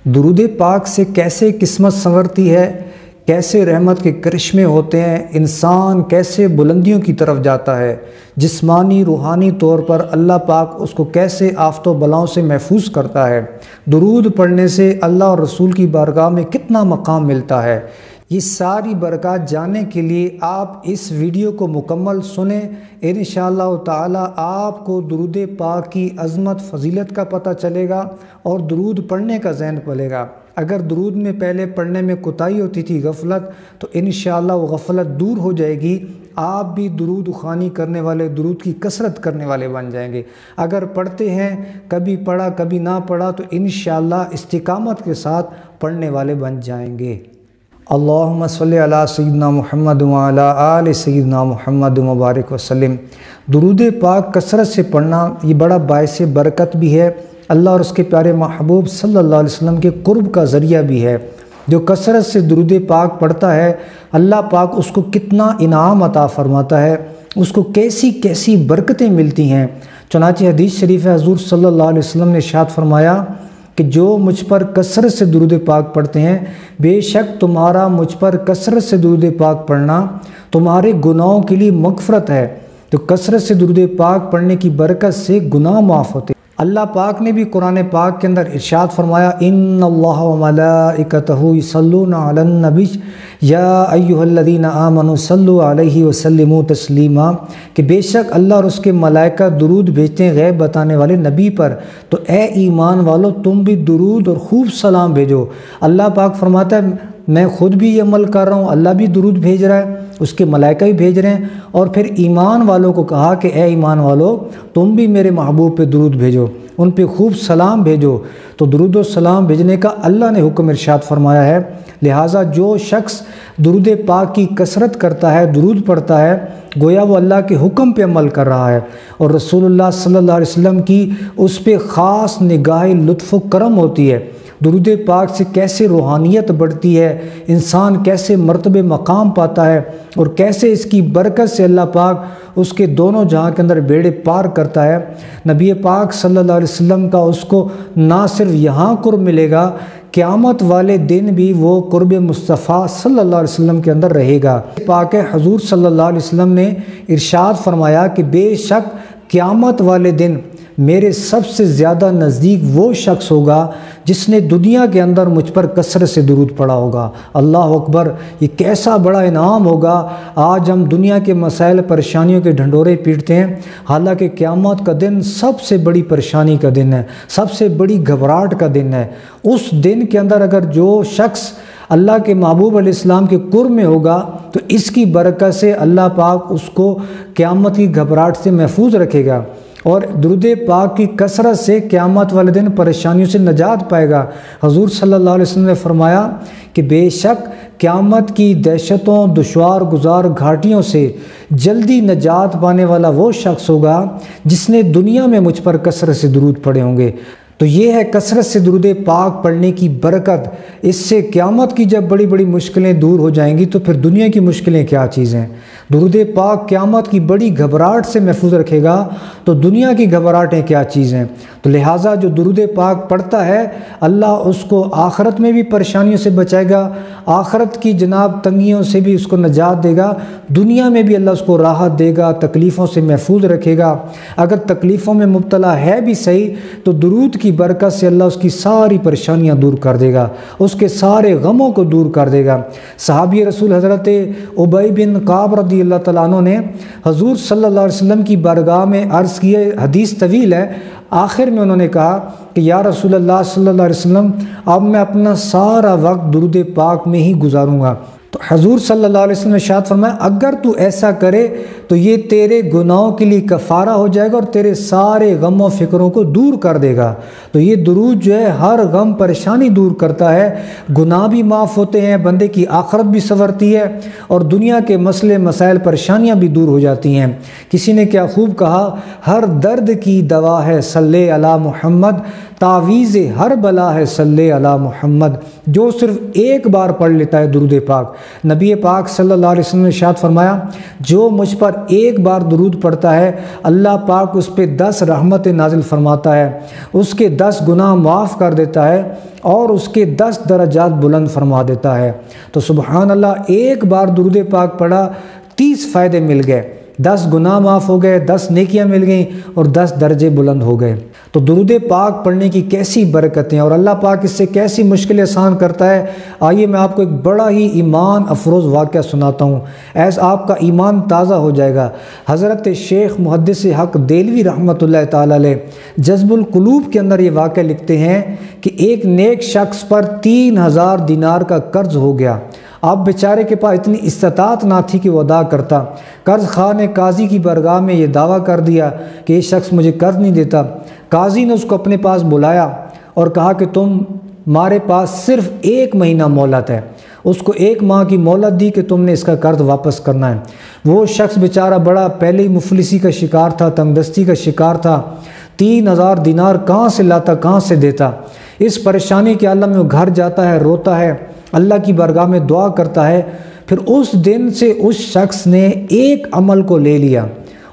درود پاک سے کیسے قسمت سنورتی ہے، کیسے رحمت کے کرشمے ہوتے ہیں، انسان کیسے بلندیوں کی طرف جاتا ہے، جسمانی روحانی طور پر اللہ پاک اس کو کیسے آفت و بلاؤں سے محفوظ کرتا ہے، درود پڑھنے سے اللہ اور رسول کی بارگاہ میں کتنا مقام ملتا ہے، یہ ساری برکات جاننے کے لیے آپ اس ویڈیو کو مکمل سنیں۔ انشاءاللہ تعالی آپ کو درود پاک کی عظمت فضیلت کا پتہ چلے گا اور درود پڑھنے کا ذہن پلے گا۔ اگر درود میں پہلے پڑھنے میں کوتاہی ہوتی تھی، غفلت، تو انشاءاللہ وہ غفلت دور ہو جائے گی، آپ بھی درود خوانی کرنے والے، درود کی کثرت کرنے والے بن جائیں گے۔ اگر پڑھتے ہیں، کبھی پڑھا کبھی نہ پڑھا، تو انشاءاللہ استقامت کے ساتھ پڑھنے والے بن جائیں گے۔ اللہم صلی علی سیدنا محمد وعلی آل سیدنا محمد مبارک وسلم۔ درود پاک کثرت سے پڑھنا یہ بڑا باعث برکت بھی ہے، اللہ اور اس کے پیارے محبوب صلی اللہ علیہ وسلم کے قرب کا ذریعہ بھی ہے۔ جو کثرت سے درود پاک پڑھتا ہے، اللہ پاک اس کو کتنا انعام عطا فرماتا ہے، اس کو کیسی کیسی برکتیں ملتی ہیں۔ چنانچہ حدیث شریف ہے، حضور صلی اللہ علیہ وسلم نے ارشاد فرمایا کہ جو مجھ پر کثرت سے درود پاک پڑھتے ہیں، بے شک تمہارا مجھ پر کثرت سے درود پاک پڑھنا تمہارے گناہوں کے لیے مغفرت ہے۔ تو کثرت سے درود پاک پڑھنے کی برکت سے گناہ معاف ہوتے ہیں۔ اللہ پاک نے بھی قرآن پاک کے اندر ارشاد فرمایا، ان اللہ وملائکتہ یصلون علی النبی یا ایھا الذین آمنوا صلوا علیہ وسلموا تسلیما، کہ بے شک اللہ اور اس کے ملائکہ درود بھیجتے ہیں غیب بتانے والے نبی پر، تو اے ایمان والو تم بھی درود اور خوب سلام بھیجو۔ اللہ پاک فرماتا ہے میں خود بھی یہ عمل کر رہا ہوں، اللہ بھی درود بھیج رہا ہے، اس کے ملائکہ بھی بھیج رہے ہیں، اور پھر ایمان والوں کو کہا کہ اے ایمان والو تم بھی میرے محبوب پہ درود بھیجو، ان پہ خوب سلام بھیجو۔ تو درود و سلام بھیجنے کا اللہ نے حکم ارشاد فرمایا ہے، لہٰذا جو شخص درود پاک کی کثرت کرتا ہے، درود پڑھتا ہے، گویا وہ اللہ کے حکم پہ عمل کر رہا ہے، اور رسول اللہ صلی اللہ علیہ وسلم کی اس پہ خاص نگاہ لطف و کرم ہوتی ہے۔ درود پاک سے کیسے روحانیت بڑھتی ہے، انسان کیسے مرتبہ مقام پاتا ہے، اور کیسے اس کی برکت سے اللہ پاک اس کے دونوں جہاں کے اندر بیڑے پار کرتا ہے۔ نبی پاک صلی اللہ علیہ وسلم کا اس کو نہ صرف یہاں قرب ملے گا، قیامت والے دن بھی وہ قرب مصطفیٰ صلی اللہ علیہ وسلم کے اندر رہے گا۔ پاک حضور صلی اللہ علیہ وسلم نے ارشاد فرمایا کہ بے شک قیامت والے دن میرے سب سے زیادہ نزدیک وہ شخص ہوگا جس نے دنیا کے اندر مجھ پر کثرت سے درود پڑھا ہوگا۔ اللہ اکبر، یہ کیسا بڑا انعام ہوگا۔ آج ہم دنیا کے مسائل پریشانیوں کے ڈھنڈورے پیٹتے ہیں، حالانکہ قیامت کا دن سب سے بڑی پریشانی کا دن ہے، سب سے بڑی گھبراہٹ کا دن ہے۔ اس دن کے اندر اگر جو شخص اللہ کے محبوب علیہ السلام کے قرب میں ہوگا، تو اس کی برکت سے اللہ پاک اس کو قیامت کی گھبراہٹ سے محفوظ رکھے گا، اور درود پاک کی کثرت سے قیامت والے دن پریشانیوں سے نجات پائے گا۔ حضور صلی اللہ علیہ وسلم نے فرمایا کہ بے شک قیامت کی دہشتوں، دشوار گزار گھاٹیوں سے جلدی نجات پانے والا وہ شخص ہوگا جس نے دنیا میں مجھ پر کثرت سے درود پڑھے ہوں گے۔ تو یہ ہے کثرت سے درود پاک پڑھنے کی برکت۔ اس سے قیامت کی جب بڑی بڑی مشکلیں دور ہو جائیں گی، تو پھر دنیا کی مشکلیں کیا چیزیں ہیں۔ درود پاک قیامت کی بڑی گھبراہٹ سے محفوظ رکھے گا، تو دنیا کی گھبراہٹیں کیا چیزیں۔ تو لہٰذا جو درود پاک پڑھتا ہے، اللہ اس کو آخرت میں بھی پریشانیوں سے بچائے گا، آخرت کی جناب تنگیوں سے بھی اس کو نجات دے گا، دنیا میں بھی اللہ اس کو راحت دے گا، تکلیفوں سے محفوظ رکھے گا۔ اگر تکلیفوں میں مبتلا ہے بھی صحیح، تو درود کی برکت سے اللہ اس کی ساری پریشانیاں دور کر دے گا، اس کے سارے غموں کو دور کر دے گا۔ صحابی رسول حضرت ابی بن کعب رضی اللہ تعالیٰ عنہ نے حضور صلی اللہ علیہ وسلم کی بارگاہ میں عرض کیا، حدیث طویل ہے، آخر میں انہوں نے کہا کہ یا رسول اللہ صلی اللہ علیہ وسلم، اب میں اپنا سارا وقت درود پاک میں ہی گزاروں گا۔ تو حضور صلی اللہ علیہ وسلم نے ارشاد فرمایا، اگر تو ایسا کرے تو یہ تیرے گناہوں کے لیے کفارہ ہو جائے گا اور تیرے سارے غم و فکروں کو دور کر دے گا۔ تو یہ درود جو ہے ہر غم پریشانی دور کرتا ہے، گناہ بھی معاف ہوتے ہیں، بندے کی آخرت بھی سنورتی ہے، اور دنیا کے مسئلے مسائل پریشانیاں بھی دور ہو جاتی ہیں۔ کسی نے کیا خوب کہا، ہر درد کی دوا ہے صلی علی محمد، تعویذ ہر بلا ہے صلی علی محمد، جو صرف ایک بار پڑھ لیتا ہے درود پاک۔ نبی پاک صلی اللہ علیہ وسلم نے ارشاد فرمایا، جو مجھ پر ایک بار درود پڑھتا ہے اللہ پاک اس پہ 10 رحمتیں نازل فرماتا ہے، اس کے 10 گناہ معاف کر دیتا ہے اور اس کے 10 درجات بلند فرما دیتا ہے۔ تو سبحان اللہ، ایک بار درود پاک پڑھا 30 فائدے مل گئے، 10 گناہ معاف ہو گئے، 10 نیکیاں مل گئیں اور 10 درجے بلند ہو گئے۔ تو درود پاک پڑھنے کی کیسی برکتیں، اور اللہ پاک اس سے کیسی مشکلیں آسان کرتا ہے۔ آئیے میں آپ کو ایک بڑا ہی ایمان افروز واقعہ سناتا ہوں، ایسا آپ کا ایمان تازہ ہو جائے گا۔ حضرت شیخ محدث حق دہلوی رحمۃ اللہ تعالی علیہ جذب القلوب کے اندر یہ واقعہ لکھتے ہیں کہ ایک نیک شخص پر 3000 دینار کا قرض ہو گیا۔ اب بیچارے کے پاس اتنی استطاعت نہ تھی کہ وہ ادا کرتا۔ قرض خواہ نے قاضی کی بارگاہ میں یہ دعویٰ کر دیا کہ یہ شخص مجھے قرض نہیں دیتا۔ قاضی نے اس کو اپنے پاس بلایا اور کہا کہ تمہارے پاس صرف 1 مہینہ مہلت ہے۔ اس کو 1 ماہ کی مہلت دی کہ تم نے اس کا قرض واپس کرنا ہے۔ وہ شخص بیچارہ بڑا پہلے ہی مفلسی کا شکار تھا، تنگ دستی کا شکار تھا، 3000 دینار کہاں سے لاتا، کہاں سے دیتا۔ اس پریشانی کے عالم میں وہ گھر جاتا ہے، روتا ہے، اللہ کی بارگاہ میں دعا کرتا ہے۔ پھر اس دن سے اس شخص نے ایک عمل کو لے لیا،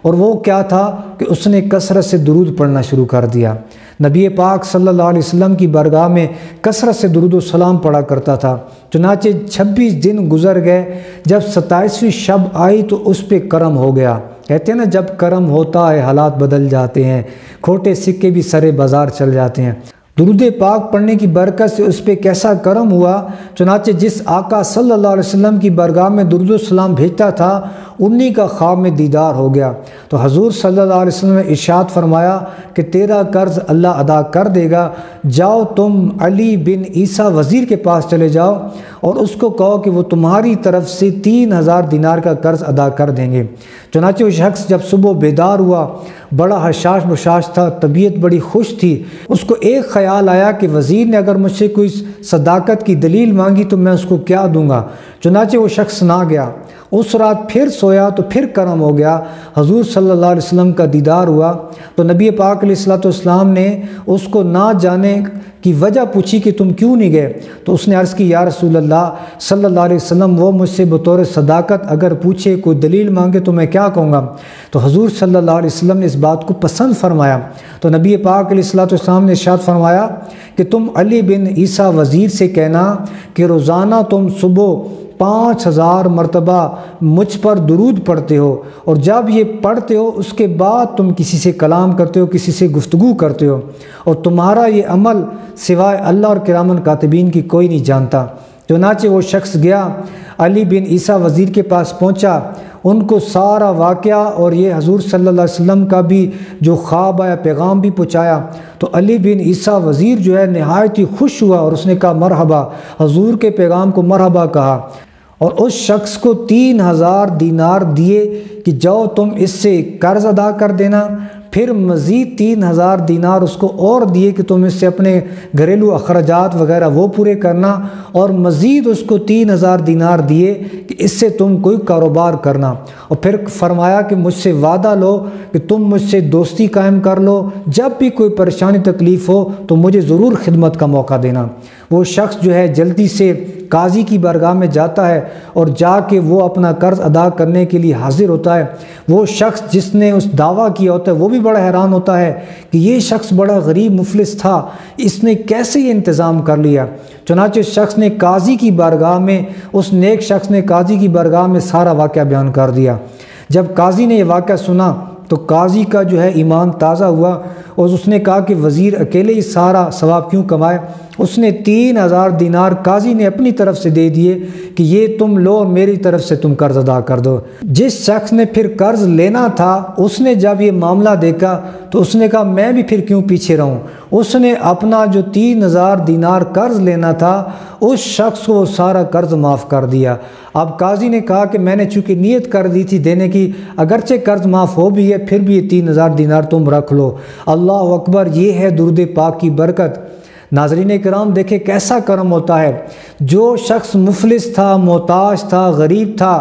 اور وہ کیا تھا کہ اس نے کثرت سے درود پڑھنا شروع کر دیا۔ نبی پاک صلی اللہ علیہ وسلم کی بارگاہ میں کثرت سے درود و سلام پڑھا کرتا تھا۔ چنانچہ 26 دن گزر گئے، جب 27ویں شب آئی تو اس پہ کرم ہو گیا۔ کہتے ہیں نا، جب کرم ہوتا ہے حالات بدل جاتے ہیں، کھوٹے سکے بھی سرے بازار چل جاتے ہیں۔ درود پاک پڑھنے کی برکت سے اس پہ کیسا کرم ہوا، چنانچہ جس آقا صلی اللہ علیہ وسلم کی بارگاہ میں درود و سلام بھیجتا تھا انہی کا خواب میں دیدار ہو گیا۔ تو حضور صلی اللہ علیہ وسلم نے ارشاد فرمایا کہ تیرا قرض اللہ ادا کر دے گا، جاؤ تم علی بن عیسیٰ وزیر کے پاس چلے جاؤ اور اس کو کہو کہ وہ تمہاری طرف سے 3000 دینار کا قرض ادا کر دیں گے۔ چنانچہ وہ شخص جب صبح بیدار ہوا، بڑا حشاش بشاش تھا، طبیعت بڑی خوش تھی۔ اس کو ایک خیال آیا کہ وزیر نے اگر مجھ سے کوئی صداقت کی دلیل مانگی تو میں اس کو کیا دوں گا۔ چنانچہ وہ شخص نہ گیا۔ اس رات پھر سویا تو پھر کرم ہو گیا، حضور صلی اللہ علیہ وسلم کا دیدار ہوا۔ تو نبی پاک علیہ الصلوۃ والسلام نے اس کو نہ جانے کی وجہ پوچھی کہ تم کیوں نہیں گئے؟ تو اس نے عرض کی، یا رسول اللہ صلی اللہ علیہ وسلم، وہ مجھ سے بطور صداقت اگر پوچھے، کوئی دلیل مانگے تو میں کیا کہوں گا؟ تو حضور صلی اللہ علیہ وسلم نے اس بات کو پسند فرمایا۔ تو نبی پاک علیہ الصلوۃ والسلام نے ارشاد فرمایا کہ تم علی بن عیسیٰ وزیر سے کہنا کہ روزانہ تم صبح 5000 مرتبہ مجھ پر درود پڑھتے ہو، اور جب یہ پڑھتے ہو اس کے بعد تم کسی سے کلام کرتے ہو، کسی سے گفتگو کرتے ہو، اور تمہارا یہ عمل سوائے اللہ اور کرامن کاتبین کی کوئی نہیں جانتا۔ چنانچہ وہ شخص گیا، علی بن عیسیٰ وزیر کے پاس پہنچا، ان کو سارا واقعہ اور یہ حضور صلی اللہ علیہ وسلم کا بھی جو خواب آیا پیغام بھی پہنچایا۔ تو علی بن عیسیٰ وزیر جو ہے نہایت ہی خوش ہوا اور اس نے کہا مرحبا، حضور کے پیغام کو مرحبا کہا، اور اس شخص کو 3000 دینار دیے کہ جاؤ تم اس سے قرض ادا کر دینا۔ پھر مزید 3000 دینار اس کو اور دیے کہ تم اس سے اپنے گھریلو اخراجات وغیرہ وہ پورے کرنا، اور مزید اس کو 3000 دینار دیے کہ اس سے تم کوئی کاروبار کرنا، اور پھر فرمایا کہ مجھ سے وعدہ لو کہ تم مجھ سے دوستی قائم کر لو، جب بھی کوئی پریشانی تکلیف ہو تو مجھے ضرور خدمت کا موقع دینا۔ وہ شخص جو ہے جلدی سے قاضی کی بارگاہ میں جاتا ہے اور جا کے وہ اپنا قرض ادا کرنے کے لیے حاضر ہوتا ہے۔ وہ شخص جس نے اس دعویٰ کیا ہوتا ہے وہ بھی بڑا حیران ہوتا ہے کہ یہ شخص بڑا غریب مفلس تھا، اس نے کیسے یہ انتظام کر لیا۔ چنانچہ اس شخص نے قاضی کی بارگاہ میں، اس نیک شخص نے قاضی کی بارگاہ میں سارا واقعہ بیان کر دیا۔ جب قاضی نے یہ واقعہ سنا تو قاضی کا جو ہے ایمان تازہ ہوا، اور اس نے کہا کہ وزیر اکیلے ہی سارا ثواب کیوں کمائے؟ اس نے 3000 دینار قاضی نے اپنی طرف سے دے دیے کہ یہ تم لو اور میری طرف سے تم قرض ادا کر دو۔ جس شخص نے پھر قرض لینا تھا اس نے جب یہ معاملہ دیکھا تو اس نے کہا میں بھی پھر کیوں پیچھے رہوں۔ اس نے اپنا جو 3000 دینار قرض لینا تھا اس شخص کو وہ سارا قرض معاف کر دیا۔ اب قاضی نے کہا کہ میں نے چونکہ نیت کر دی تھی دینے کی، اگرچہ قرض معاف ہو بھی ہے پھر بھی یہ 3000 دینار تم رکھ لو۔ اللہ اکبر، یہ ہے درود پاک کی برکت۔ ناظرین کرام دیکھیں کیسا کرم ہوتا ہے۔ جو شخص مفلس تھا، محتاج تھا، غریب تھا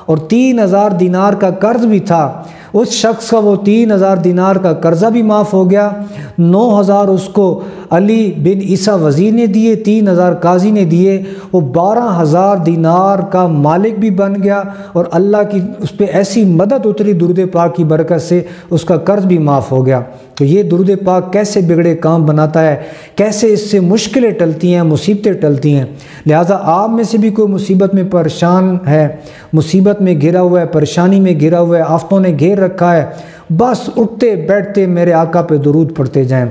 اور 3000 دینار کا قرض بھی تھا، اس شخص کا وہ 3000 دینار کا قرضہ بھی معاف ہو گیا، 9000 اس کو علی بن عیسیٰ وزیر نے دیے، 3000 قاضی نے دیے، وہ 12,000 دینار کا مالک بھی بن گیا، اور اللہ کی اس پہ ایسی مدد اتری درود پاک کی برکت سے، اس کا قرض بھی معاف ہو گیا۔ تو یہ درود پاک کیسے بگڑے کام بناتا ہے، کیسے اس سے مشکلیں ٹلتی ہیں، مصیبتیں ٹلتی ہیں۔ لہٰذا آپ میں سے بھی کوئی مصیبت میں پریشان ہے، مصیبت میں گھرا ہوا ہے، پریشانی میں گھرا ہوا ہے، آفتوں نے گھیر رکھا ہے، بس اٹھتے بیٹھتے میرے آقا پہ درود پڑھتے جائیں،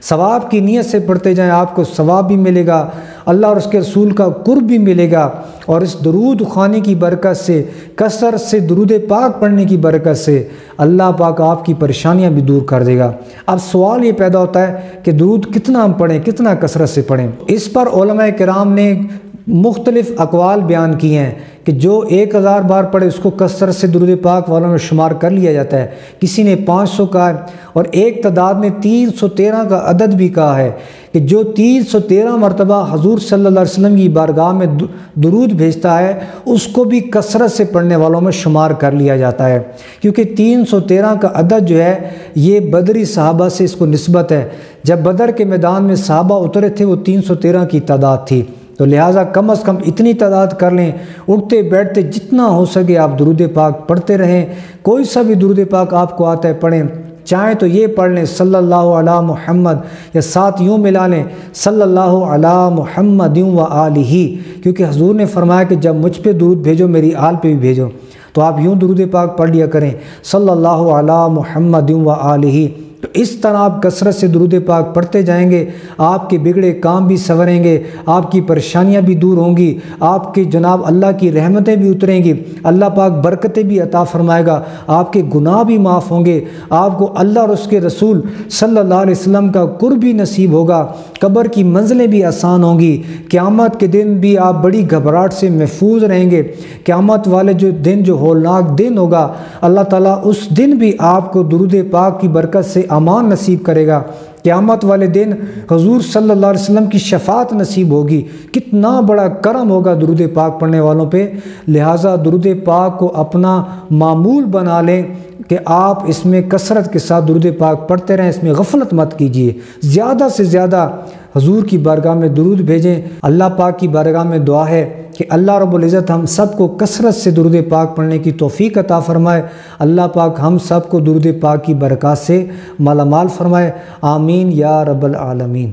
ثواب کی نیت سے پڑھتے جائیں، آپ کو ثواب بھی ملے گا، اللہ اور اس کے رسول کا قرب بھی ملے گا، اور اس درود خوانی کی برکت سے، کثرت سے درود پاک پڑھنے کی برکت سے اللہ پاک آپ کی پریشانیاں بھی دور کر دے گا۔ اب سوال یہ پیدا ہوتا ہے کہ درود کتنا ہم پڑھیں، کتنا کثرت سے پڑھیں۔ اس پر علماء کرام نے مختلف اقوال بیان کیے ہیں کہ جو 1000 بار پڑھے اس کو کثرت سے درود پاک والوں میں شمار کر لیا جاتا ہے، کسی نے 500 کہا ہے، اور ایک تعداد نے 313 کا عدد بھی کہا ہے کہ جو 313 مرتبہ حضور صلی اللہ علیہ وسلم کی بارگاہ میں درود بھیجتا ہے اس کو بھی کثرت سے پڑھنے والوں میں شمار کر لیا جاتا ہے، کیونکہ 313 کا عدد جو ہے یہ بدری صحابہ سے اس کو نسبت ہے۔ جب بدر کے میدان میں صحابہ اترے تھے وہ 313 کی تعداد تھی، تو لہٰذا کم از کم اتنی تعداد کر لیں، اٹھتے بیٹھتے جتنا ہو سکے آپ درود پاک پڑھتے رہیں۔ کوئی سا بھی درود پاک آپ کو آتا ہے پڑھیں، چاہیں تو یہ پڑھ لیں صلی اللہ علی محمد، یا ساتھ یوں ملا لیں صلی اللہ علی محمد و آلہ، کیونکہ حضور نے فرمایا کہ جب مجھ پہ درود بھیجو میری آل پہ بھی بھیجو، تو آپ یوں درود پاک پڑھ لیا کریں صلی اللہ علی محمد و آلہ۔ تو اس طرح آپ کثرت سے درود پاک پڑھتے جائیں گے، آپ کے بگڑے کام بھی سنوریں گے، آپ کی پریشانیاں بھی دور ہوں گی، آپ کے جناب اللہ کی رحمتیں بھی اتریں گی، اللہ پاک برکتیں بھی عطا فرمائے گا، آپ کے گناہ بھی معاف ہوں گے، آپ کو اللہ اور اس کے رسول صلی اللہ علیہ وسلم کا قرب بھی نصیب ہوگا، قبر کی منزلیں بھی آسان ہوں گی، قیامت کے دن بھی آپ بڑی گھبراہٹ سے محفوظ رہیں گے۔ قیامت والے جو دن، جو ہولناک دن ہوگا، اللہ تعالیٰ اس دن بھی آپ کو درود پاک کی برکت سے امان نصیب کرے گا۔ قیامت والے دن حضور صلی اللہ علیہ وسلم کی شفاعت نصیب ہوگی۔ کتنا بڑا کرم ہوگا درود پاک پڑھنے والوں پہ۔ لہٰذا درود پاک کو اپنا معمول بنا لیں کہ آپ اس میں کثرت کے ساتھ درود پاک پڑھتے رہیں، اس میں غفلت مت کیجیے، زیادہ سے زیادہ حضور کی بارگاہ میں درود بھیجیں۔ اللہ پاک کی بارگاہ میں دعا ہے کہ اللہ رب العزت ہم سب کو کثرت سے درود پاک پڑھنے کی توفیق عطا فرمائے، اللہ پاک ہم سب کو درود پاک کی برکات سے مالا مال فرمائے، آمین یا رب العالمین۔